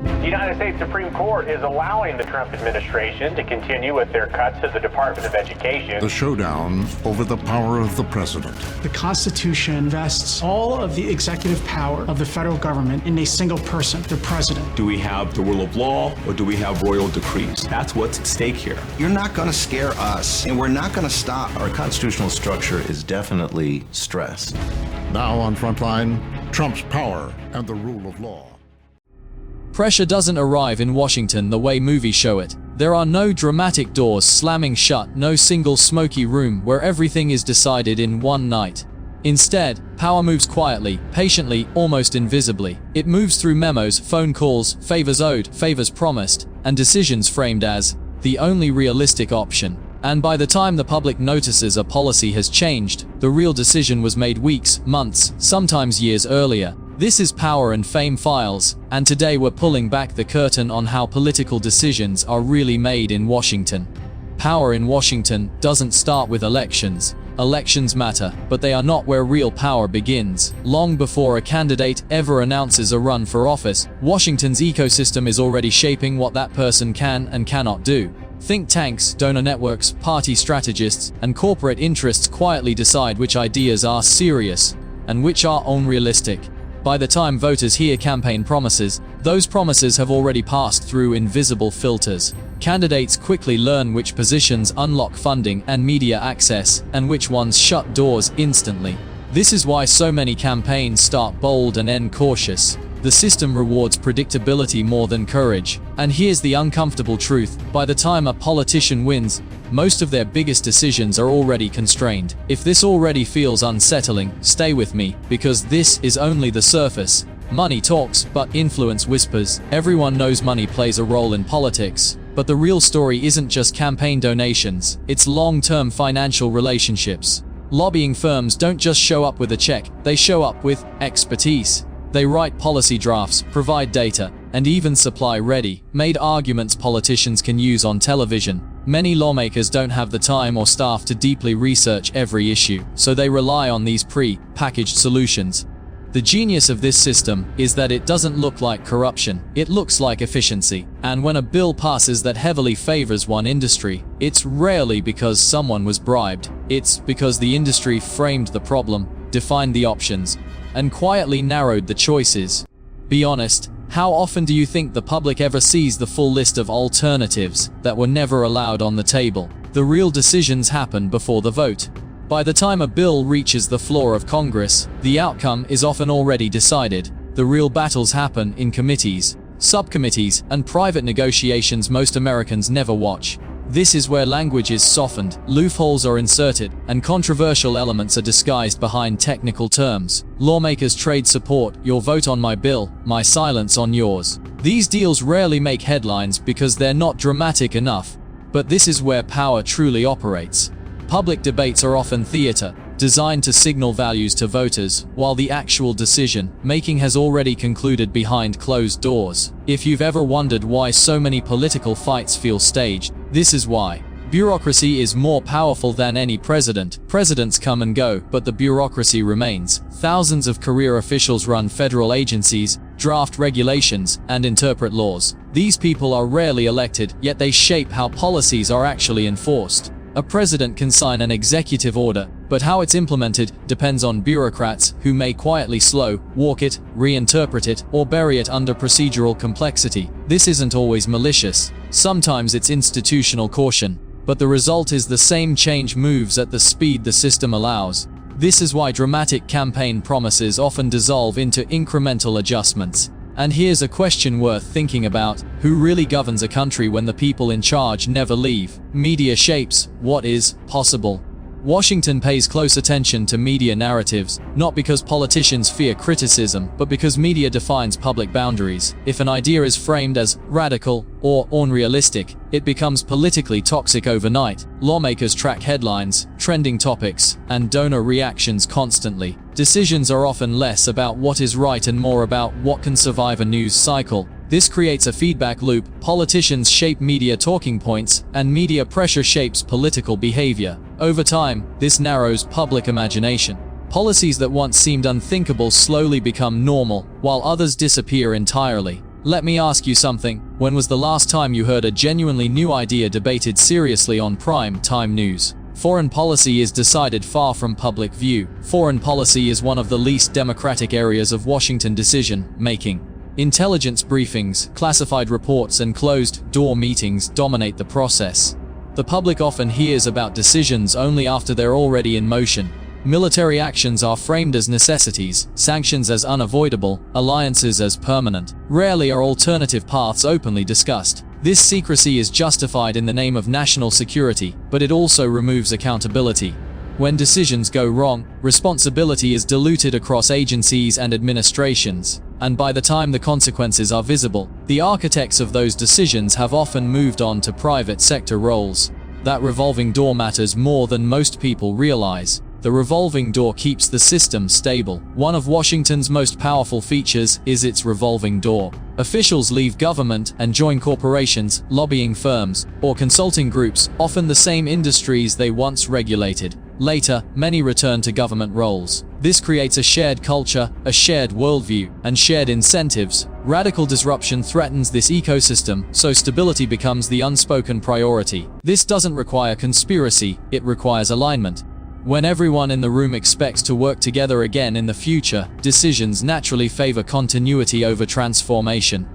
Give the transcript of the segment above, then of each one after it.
The United States Supreme Court is allowing the Trump administration to continue with their cuts to the Department of Education. The showdown over the power of the president. The Constitution vests all of the executive power of the federal government in a single person, the president. Do we have the rule of law or do we have royal decrees? That's what's at stake here. You're not going to scare us, and we're not going to stop. Our constitutional structure is definitely stressed. Now on Frontline, Trump's power and the rule of law. Pressure doesn't arrive in Washington the way movies show it. There are no dramatic doors slamming shut, no single smoky room where everything is decided in one night. Instead, power moves quietly, patiently, almost invisibly. It moves through memos, phone calls, favors owed, favors promised, and decisions framed as the only realistic option. And by the time the public notices a policy has changed, the real decision was made weeks, months, sometimes years earlier. This is Power and Fame Files, and today we're pulling back the curtain on how political decisions are really made in Washington. Power in Washington doesn't start with elections. Elections matter, but they are not where real power begins. Long before a candidate ever announces a run for office, Washington's ecosystem is already shaping what that person can and cannot do. Think tanks, donor networks, party strategists, and corporate interests quietly decide which ideas are serious and which are unrealistic. By the time voters hear campaign promises, those promises have already passed through invisible filters. Candidates quickly learn which positions unlock funding and media access, and which ones shut doors instantly. This is why so many campaigns start bold and end cautious. The system rewards predictability more than courage. And here's the uncomfortable truth: by the time a politician wins, most of their biggest decisions are already constrained. If this already feels unsettling, stay with me, because this is only the surface. Money talks, but influence whispers. Everyone knows money plays a role in politics, but the real story isn't just campaign donations, it's long-term financial relationships. Lobbying firms don't just show up with a check, they show up with expertise. They write policy drafts, provide data, and even supply ready-made arguments politicians can use on television. Many lawmakers don't have the time or staff to deeply research every issue, so they rely on these pre-packaged solutions. The genius of this system is that it doesn't look like corruption, it looks like efficiency. And when a bill passes that heavily favors one industry, it's rarely because someone was bribed. It's because the industry framed the problem, defined the options, and quietly narrowed the choices. Be honest, how often do you think the public ever sees the full list of alternatives that were never allowed on the table? The real decisions happen before the vote. By the time a bill reaches the floor of Congress, the outcome is often already decided. The real battles happen in committees, subcommittees, and private negotiations most Americans never watch. This is where language is softened, loopholes are inserted, and controversial elements are disguised behind technical terms. Lawmakers trade support: your vote on my bill, my silence on yours. These deals rarely make headlines because they're not dramatic enough. But this is where power truly operates. Public debates are often theater, designed to signal values to voters, while the actual decision-making has already concluded behind closed doors. If you've ever wondered why so many political fights feel staged, this is why. Bureaucracy is more powerful than any president. Presidents come and go, but the bureaucracy remains. Thousands of career officials run federal agencies, draft regulations, and interpret laws. These people are rarely elected, yet they shape how policies are actually enforced. A president can sign an executive order, but how it's implemented depends on bureaucrats who may quietly walk it, reinterpret it, or bury it under procedural complexity. This isn't always malicious. Sometimes it's institutional caution. But the result is the same: change moves at the speed the system allows. This is why dramatic campaign promises often dissolve into incremental adjustments. And here's a question worth thinking about: who really governs a country when the people in charge never leave? Media shapes what is possible. Washington pays close attention to media narratives, not because politicians fear criticism, but because media defines public boundaries. If an idea is framed as radical or unrealistic, it becomes politically toxic overnight. Lawmakers track headlines, trending topics, and donor reactions constantly. Decisions are often less about what is right and more about what can survive a news cycle. This creates a feedback loop. Politicians shape media talking points, and media pressure shapes political behavior. Over time, this narrows public imagination. Policies that once seemed unthinkable slowly become normal, while others disappear entirely. Let me ask you something. When was the last time you heard a genuinely new idea debated seriously on prime time news? Foreign policy is decided far from public view. Foreign policy is one of the least democratic areas of Washington decision-making. Intelligence briefings, classified reports, and closed-door meetings dominate the process. The public often hears about decisions only after they're already in motion. Military actions are framed as necessities, sanctions as unavoidable, alliances as permanent. Rarely are alternative paths openly discussed. This secrecy is justified in the name of national security, but it also removes accountability. When decisions go wrong, responsibility is diluted across agencies and administrations, and by the time the consequences are visible, the architects of those decisions have often moved on to private sector roles. That revolving door matters more than most people realize. The revolving door keeps the system stable. One of Washington's most powerful features is its revolving door. Officials leave government and join corporations, lobbying firms, or consulting groups, often the same industries they once regulated. Later, many return to government roles. This creates a shared culture, a shared worldview, and shared incentives. Radical disruption threatens this ecosystem, so stability becomes the unspoken priority. This doesn't require conspiracy, it requires alignment. When everyone in the room expects to work together again in the future, decisions naturally favor continuity over transformation.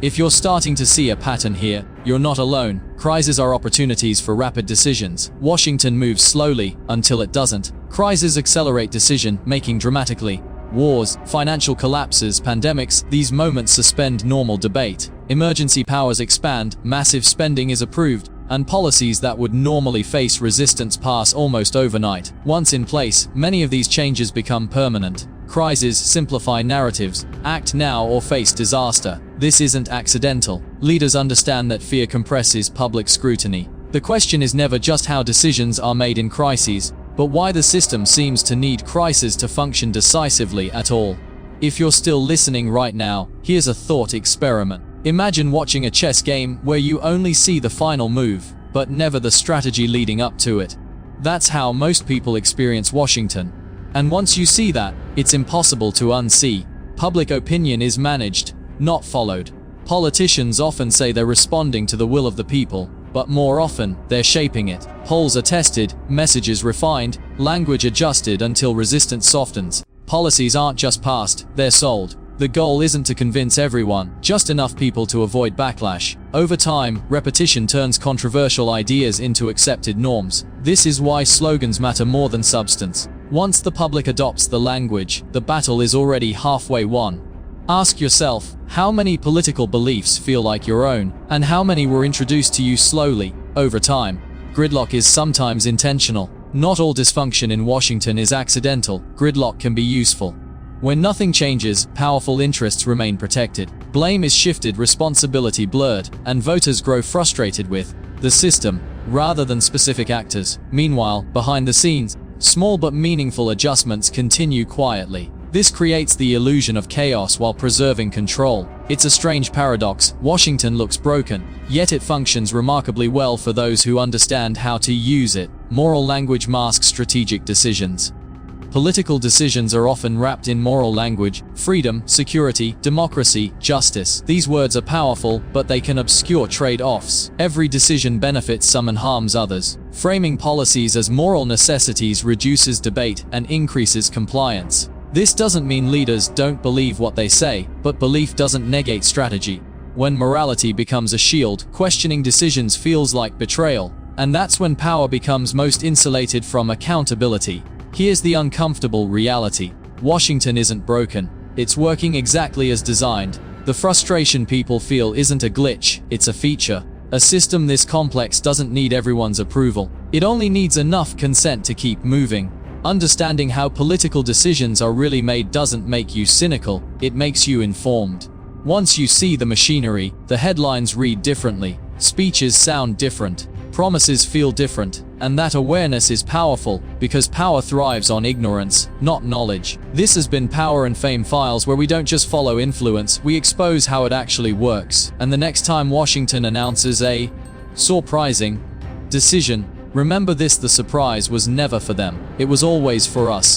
If you're starting to see a pattern here, you're not alone. Crises are opportunities for rapid decisions. Washington moves slowly until it doesn't. Crises accelerate decision-making dramatically. Wars, financial collapses, pandemics, these moments suspend normal debate. Emergency powers expand, massive spending is approved, and policies that would normally face resistance pass almost overnight. Once in place, many of these changes become permanent. Crises simplify narratives. Act now or face disaster. This isn't accidental. Leaders understand that fear compresses public scrutiny. The question is never just how decisions are made in crises, but why the system seems to need crises to function decisively at all. If you're still listening right now, here's a thought experiment. Imagine watching a chess game where you only see the final move, but never the strategy leading up to it. That's how most people experience Washington. And once you see that, it's impossible to unsee. Public opinion is managed, not followed. Politicians often say they're responding to the will of the people, but more often, they're shaping it. Polls are tested, messages refined, language adjusted until resistance softens. Policies aren't just passed, they're sold. The goal isn't to convince everyone, just enough people to avoid backlash. Over time, repetition turns controversial ideas into accepted norms. This is why slogans matter more than substance. Once the public adopts the language, the battle is already halfway won. Ask yourself, how many political beliefs feel like your own, and how many were introduced to you slowly, over time? Gridlock is sometimes intentional. Not all dysfunction in Washington is accidental. Gridlock can be useful. When nothing changes, powerful interests remain protected. Blame is shifted, responsibility blurred, and voters grow frustrated with the system, rather than specific actors. Meanwhile, behind the scenes, small but meaningful adjustments continue quietly. This creates the illusion of chaos while preserving control. It's a strange paradox. Washington looks broken, yet it functions remarkably well for those who understand how to use it. Moral language masks strategic decisions. Political decisions are often wrapped in moral language: freedom, security, democracy, justice. These words are powerful, but they can obscure trade-offs. Every decision benefits some and harms others. Framing policies as moral necessities reduces debate and increases compliance. This doesn't mean leaders don't believe what they say, but belief doesn't negate strategy. When morality becomes a shield, questioning decisions feels like betrayal, and that's when power becomes most insulated from accountability. Here's the uncomfortable reality. Washington isn't broken. It's working exactly as designed. The frustration people feel isn't a glitch, it's a feature. A system this complex doesn't need everyone's approval. It only needs enough consent to keep moving. Understanding how political decisions are really made doesn't make you cynical, it makes you informed. Once you see the machinery, the headlines read differently, speeches sound different, promises feel different, and that awareness is powerful, because power thrives on ignorance, not knowledge. This has been Power and Fame Files, where we don't just follow influence, we expose how it actually works. And the next time Washington announces a surprising decision, remember this: the surprise was never for them. It was always for us.